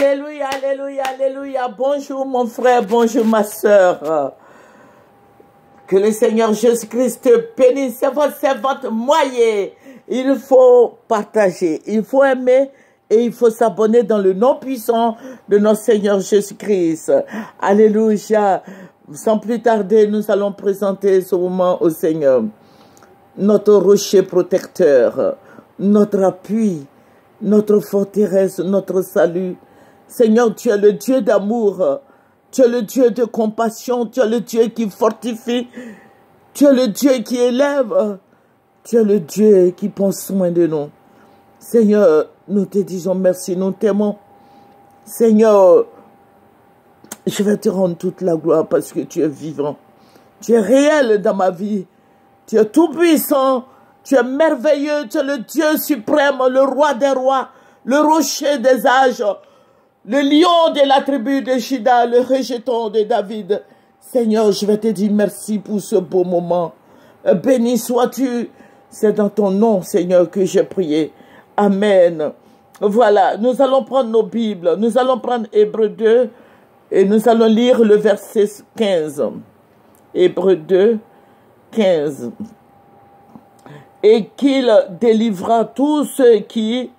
Alléluia, alléluia, alléluia. Bonjour mon frère, bonjour ma soeur. Que le Seigneur Jésus-Christ te bénisse. C'est votre moyen. Il faut partager, il faut aimer et il faut s'abonner dans le nom puissant de notre Seigneur Jésus-Christ. Alléluia. Sans plus tarder, nous allons présenter ce moment au Seigneur. Notre rocher protecteur, notre appui, notre forteresse, notre salut. Seigneur, tu es le Dieu d'amour, tu es le Dieu de compassion, tu es le Dieu qui fortifie, tu es le Dieu qui élève, tu es le Dieu qui prend soin de nous. Seigneur, nous te disons merci, nous t'aimons. Seigneur, je vais te rendre toute la gloire parce que tu es vivant. Tu es réel dans ma vie. Tu es tout puissant. Tu es merveilleux. Tu es le Dieu suprême, le roi des rois, le rocher des âges, le lion de la tribu de Juda, le rejeton de David. Seigneur, je vais te dire merci pour ce beau moment. Béni sois-tu. C'est dans ton nom, Seigneur, que j'ai prié. Amen. Voilà, nous allons prendre nos Bibles. Nous allons prendre Hébreux 2 et nous allons lire le verset 15. Hébreux 2, 15. Et qu'il délivra tous ceux qui,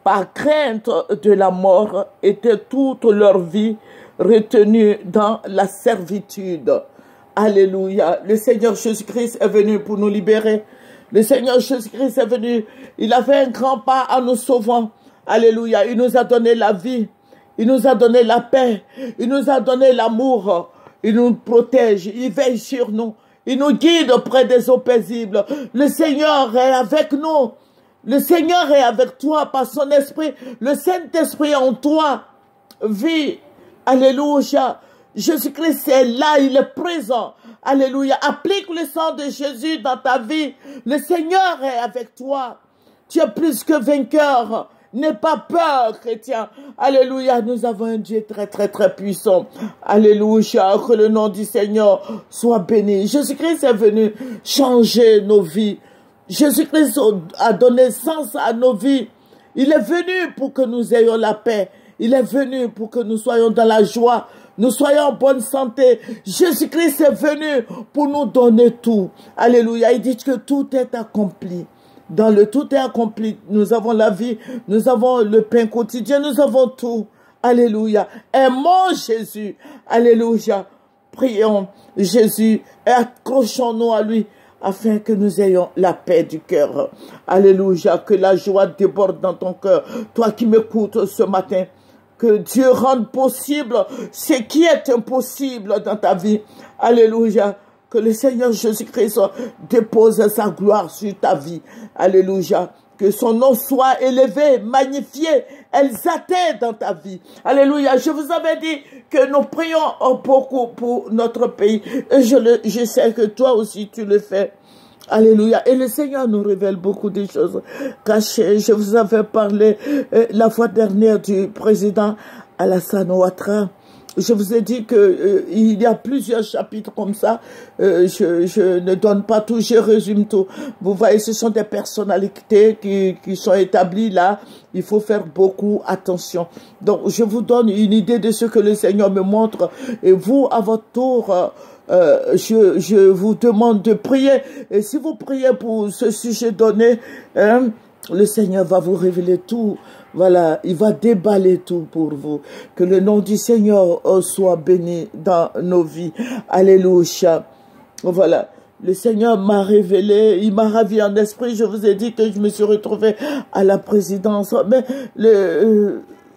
par crainte de la mort, étaient toute leur vie retenus dans la servitude. Alléluia. Le Seigneur Jésus-Christ est venu pour nous libérer. Le Seigneur Jésus-Christ est venu. Il a fait un grand pas en nous sauvant. Alléluia. Il nous a donné la vie. Il nous a donné la paix. Il nous a donné l'amour. Il nous protège. Il veille sur nous. Il nous guide auprès des eaux paisibles. Le Seigneur est avec nous. Le Seigneur est avec toi par son esprit. Le Saint-Esprit en toi vit. Alléluia. Jésus-Christ est là. Il est présent. Alléluia. Applique le sang de Jésus dans ta vie. Le Seigneur est avec toi. Tu es plus que vainqueur. N'aie pas peur, chrétien. Alléluia. Nous avons un Dieu très, très, très puissant. Alléluia. Que le nom du Seigneur soit béni. Jésus-Christ est venu changer nos vies. Jésus-Christ a donné sens à nos vies. Il est venu pour que nous ayons la paix. Il est venu pour que nous soyons dans la joie. Nous soyons en bonne santé. Jésus-Christ est venu pour nous donner tout. Alléluia. Il dit que tout est accompli. Dans le tout est accompli. Nous avons la vie. Nous avons le pain quotidien. Nous avons tout. Alléluia. Aimons Jésus. Alléluia. Prions Jésus et accrochons-nous à lui afin que nous ayons la paix du cœur. Alléluia. Que la joie déborde dans ton cœur. Toi qui m'écoutes ce matin. Que Dieu rende possible ce qui est impossible dans ta vie. Alléluia. Que le Seigneur Jésus-Christ dépose sa gloire sur ta vie. Alléluia. Que son nom soit élevé, magnifié, exalté dans ta vie. Alléluia. Je vous avais dit que nous prions beaucoup pour notre pays. Et je sais que toi aussi tu le fais. Alléluia. Et le Seigneur nous révèle beaucoup de choses cachées. Je vous avais parlé la fois dernière du président Alassane Ouattara. Je vous ai dit que il y a plusieurs chapitres comme ça. Je ne donne pas tout, je résume tout. Vous voyez, ce sont des personnalités qui sont établies là. Il faut faire beaucoup attention. Donc, je vous donne une idée de ce que le Seigneur me montre. Et vous, à votre tour, je vous demande de prier. Et si vous priez pour ce sujet donné, le Seigneur va vous révéler tout. Voilà, il va déballer tout pour vous. Que le nom du Seigneur soit béni dans nos vies. Alléluia. Voilà. Le Seigneur m'a révélé, il m'a ravi en esprit. Je vous ai dit que je me suis retrouvée à la présidence. Mais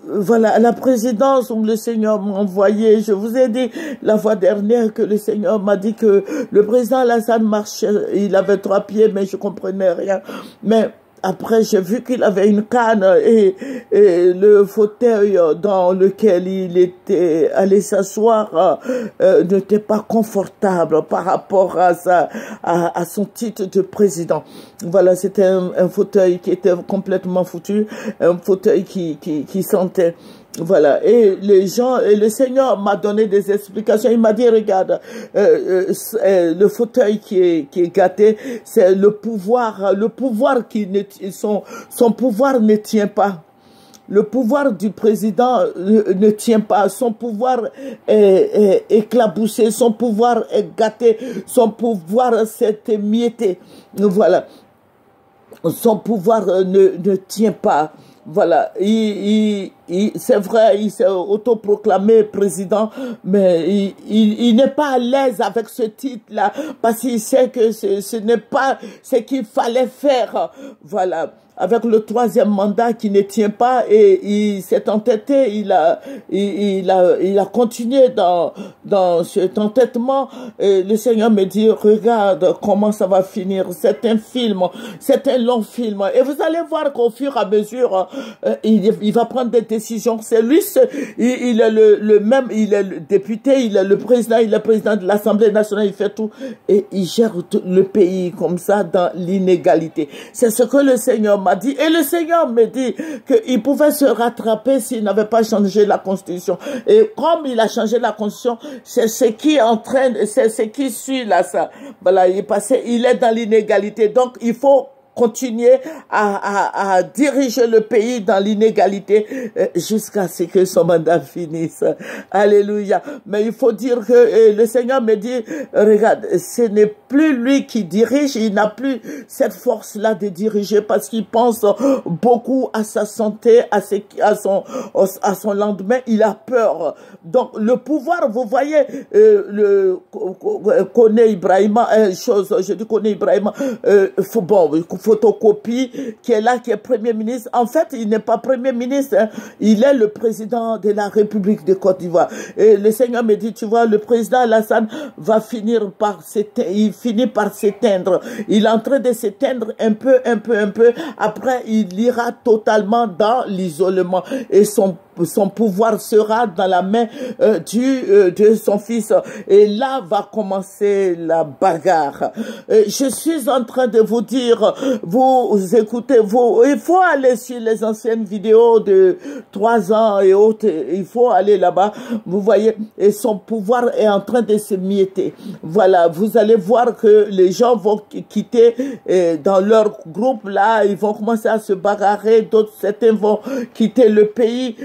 voilà, à la présidence où le Seigneur m'a envoyé. Je vous ai dit la fois dernière que le Seigneur m'a dit que le président Alassane marchait. Il avait 3 pieds, mais je comprenais rien. Mais après, j'ai vu qu'il avait une canne et le fauteuil dans lequel il était allé s'asseoir n'était pas confortable par rapport à son titre de président. Voilà, c'était un fauteuil qui était complètement foutu, un fauteuil qui sentait. Voilà, et les gens, et le Seigneur m'a donné des explications. Il m'a dit, regarde, le fauteuil qui est gâté, c'est le pouvoir qui ne, son pouvoir ne tient pas. le pouvoir du président ne tient pas. Son pouvoir est éclaboussé, son pouvoir est gâté, son pouvoir s'est émietté. Voilà. Son pouvoir ne tient pas. Voilà, c'est vrai, il s'est autoproclamé président, mais il n'est pas à l'aise avec ce titre-là, parce qu'il sait que ce n'est pas ce qu'il fallait faire. Voilà, avec le troisième mandat qui ne tient pas, et il s'est entêté, il a continué dans cet entêtement. Et le Seigneur me dit, regarde comment ça va finir. C'est un film, c'est un long film, et vous allez voir qu'au fur et à mesure, il va prendre des décisions. C'est lui, il est le même, il est le député, il est le président, il est président de l'Assemblée nationale, il fait tout, et il gère tout le pays comme ça dans l'inégalité. C'est ce que le Seigneur m'a dit, et le Seigneur me dit qu'il pouvait se rattraper s'il n'avait pas changé la Constitution. Et comme il a changé la Constitution, c'est ce qui entraîne, c'est ce qui suit là, ça. Voilà, il est dans l'inégalité, donc il faut continuer à diriger le pays dans l'inégalité jusqu'à ce que son mandat finisse. Alléluia. Mais il faut dire que le Seigneur me dit, regarde, ce n'est plus lui qui dirige, il n'a plus cette force-là de diriger parce qu'il pense beaucoup à sa santé, à son lendemain, il a peur. Donc le pouvoir, vous voyez, connaît Ibrahima, je dis connaît Ibrahima, bon, photocopie, qui est là, qui est Premier ministre. En fait, il n'est pas Premier ministre, hein. Il est le président de la République de Côte d'Ivoire. Et le Seigneur me dit, tu vois, le président Alassane va finir par s'éteindre, il finit par s'éteindre. Il est en train de s'éteindre un peu. Après, il ira totalement dans l'isolement. Et son pouvoir sera dans la main de son fils. Et là va commencer la bagarre. Je suis en train de vous dire, vous écoutez, il faut aller sur les anciennes vidéos de 3 ans et autres. Il faut aller là-bas. Vous voyez, et son pouvoir est en train de se mietter. Voilà, vous allez voir que les gens vont quitter dans leur groupe là, ils vont commencer à se bagarrer. D'autres, certains vont quitter le pays.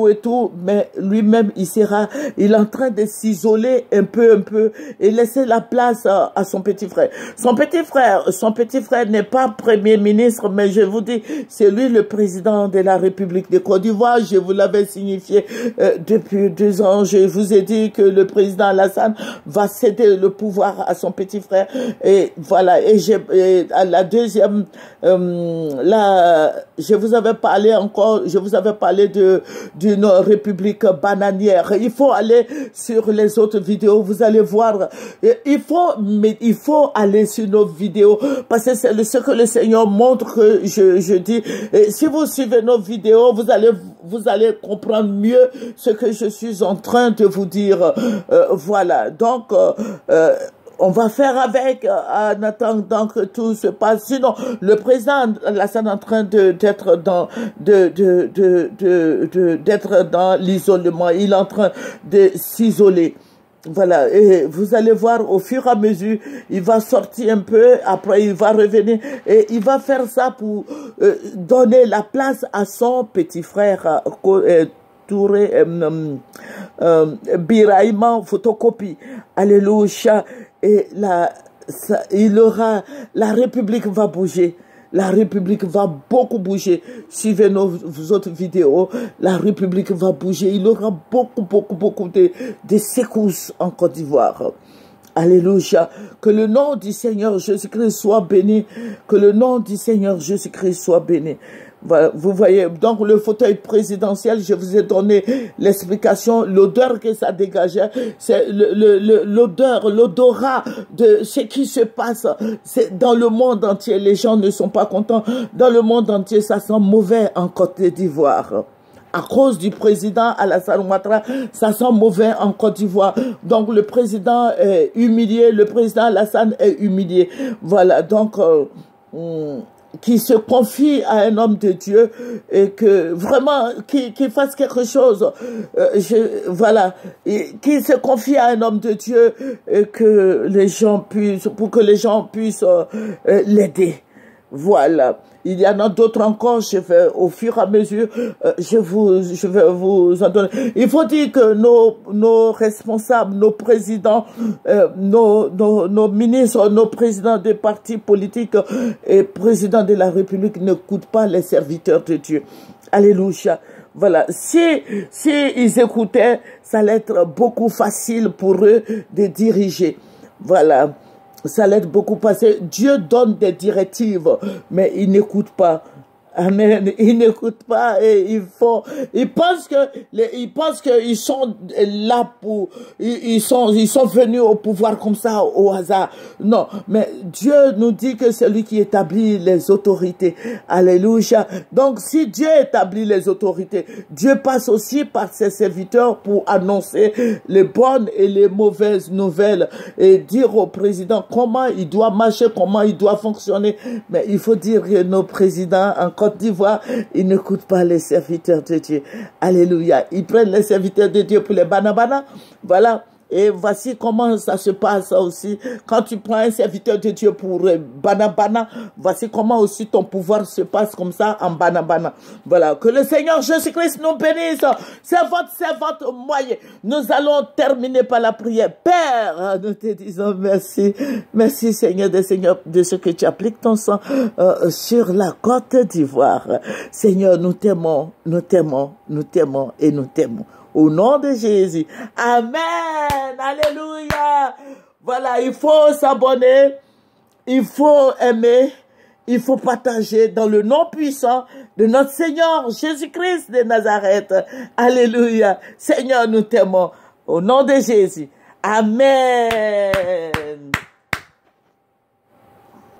Et tout, mais lui-même, il est en train de s'isoler un peu, et laisser la place à son petit frère. Son petit frère n'est pas Premier ministre, mais je vous dis, c'est lui le président de la République de Côte d'Ivoire. Je vous l'avais signifié depuis 2 ans. Je vous ai dit que le président Alassane va céder le pouvoir à son petit frère. Et voilà, et à la deuxième, là, je vous avais parlé d'une république bananière. Il faut aller sur les autres vidéos, vous allez voir. Il faut aller sur nos vidéos, parce que c'est ce que le Seigneur montre que je dis. Et si vous suivez nos vidéos, vous allez comprendre mieux ce que je suis en train de vous dire. Voilà, donc on va faire avec en attendant que tout se passe. Sinon, le président Alassane est en train d'être dans l'isolement. Il est en train de s'isoler. Voilà, et vous allez voir au fur et à mesure, il va sortir un peu, après il va revenir, et il va faire ça pour donner la place à son petit frère Touré Birahima photocopie. Alléluia. Et la République va bouger. La République va beaucoup bouger. Suivez nos autres vidéos. La République va bouger. Il y aura beaucoup de secousses en Côte d'Ivoire. Alléluia. Que le nom du Seigneur Jésus-Christ soit béni. Que le nom du Seigneur Jésus-Christ soit béni. Voilà, vous voyez, donc le fauteuil présidentiel, je vous ai donné l'explication, l'odeur que ça dégageait, c'est l'odorat de ce qui se passe. C'est dans le monde entier, les gens ne sont pas contents. Dans le monde entier, ça sent mauvais en Côte d'Ivoire. À cause du président Alassane Ouattara, ça sent mauvais en Côte d'Ivoire. Donc le président est humilié, le président Alassane est humilié. Voilà, donc qui se confie à un homme de Dieu et que vraiment qui fasse quelque chose, voilà, et qui se confie à un homme de Dieu et que les gens puissent, pour que les gens puissent l'aider. Voilà. Il y en a d'autres encore, je vais, au fur et à mesure, je vais vous en donner. Il faut dire que nos responsables, nos présidents, nos ministres, nos présidents des partis politiques et présidents de la République n'écoutent pas les serviteurs de Dieu. Alléluia. Voilà. Si ils écoutaient, ça allait être beaucoup facile pour eux de diriger. Voilà. Ça l'aide beaucoup parce que Dieu donne des directives, mais il n'écoute pas. Amen. Ils n'écoutent pas et ils pensent qu'ils sont là pour, ils sont venus au pouvoir comme ça, au hasard. Non. Mais Dieu nous dit que c'est lui qui établit les autorités. Alléluia. Donc, si Dieu établit les autorités, Dieu passe aussi par ses serviteurs pour annoncer les bonnes et les mauvaises nouvelles et dire au président comment il doit marcher, comment il doit fonctionner. Mais il faut dire que nos présidents, encore Côte d'Ivoire, ils n'écoutent pas les serviteurs de Dieu. Alléluia. Ils prennent les serviteurs de Dieu pour les banabana. Voilà. Et voici comment ça se passe aussi. Quand tu prends un serviteur de Dieu pour banabana, voici comment aussi ton pouvoir se passe comme ça en banabana. Voilà. Que le Seigneur Jésus-Christ nous bénisse. C'est votre moyen. Nous allons terminer par la prière. Père, nous te disons merci. Merci Seigneur de ce que tu appliques ton sang sur la Côte d'Ivoire. Seigneur, nous t'aimons, nous t'aimons, nous t'aimons et nous t'aimons. Au nom de Jésus. Amen. Alléluia. Voilà, il faut s'abonner, il faut aimer, il faut partager dans le nom puissant de notre Seigneur Jésus-Christ de Nazareth. Alléluia. Seigneur, nous t'aimons. Au nom de Jésus. Amen.